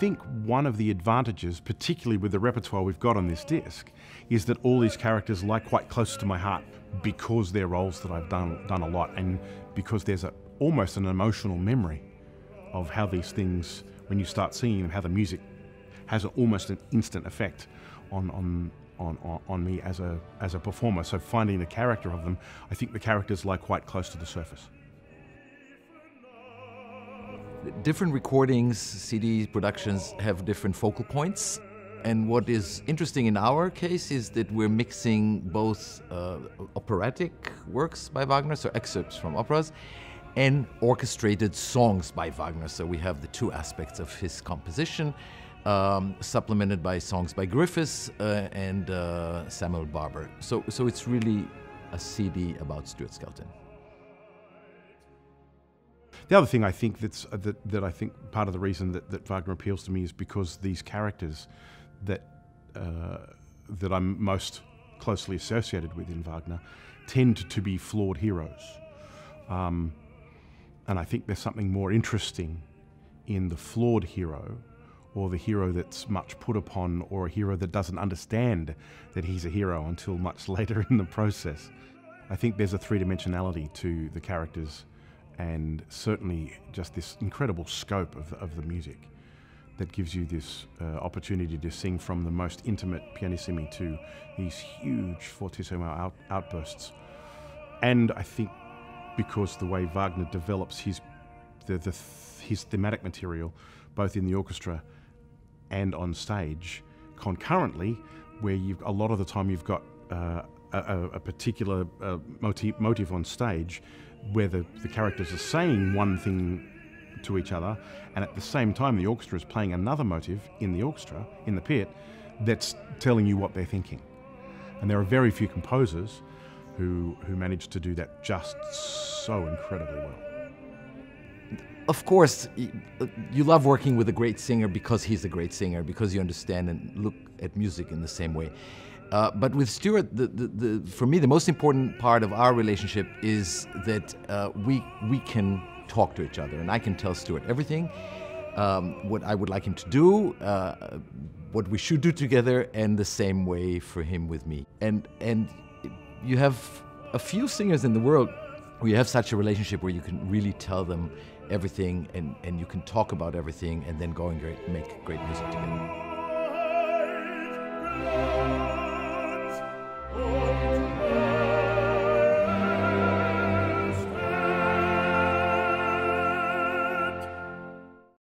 think one of the advantages, particularly with the repertoire we've got on this disc, is that all these characters lie quite close to my heart because they're roles that I've done a lot, and because there's almost an emotional memory of how these things, when you start singing them, how the music has almost an instant effect on me as a performer. So finding the character of them, I think the characters lie quite close to the surface. Different recordings, CD productions have different focal points. And what is interesting in our case is that we're mixing both operatic works by Wagner, so excerpts from operas, and orchestrated songs by Wagner. So we have the two aspects of his composition, supplemented by songs by Griffiths and Samuel Barber. So it's really a CD about Stuart Skelton. The other thing I think that I think part of the reason that Wagner appeals to me is because these characters that I'm most closely associated with in Wagner tend to be flawed heroes. And I think there's something more interesting in the flawed hero, or the hero that's much put upon, or a hero that doesn't understand that he's a hero until much later in the process. I think there's a three-dimensionality to the characters, and certainly just this incredible scope of the music that gives you this opportunity to sing from the most intimate pianissimi to these huge fortissimo outbursts. And I think because the way Wagner develops his thematic material, both in the orchestra and on stage, concurrently, where a lot of the time you've got a particular motif on stage, where the characters are saying one thing to each other, and at the same time the orchestra is playing another motive in the orchestra, in the pit, that's telling you what they're thinking. And there are very few composers who manage to do that just so incredibly well. Of course, you love working with a great singer because he's a great singer, because you understand and look at music in the same way. But with Stuart, for me, the most important part of our relationship is that we can talk to each other, and I can tell Stuart everything, what I would like him to do, what we should do together, and the same way for him with me. And you have a few singers in the world where you have such a relationship where you can really tell them everything, and you can talk about everything, and then go and make great music together.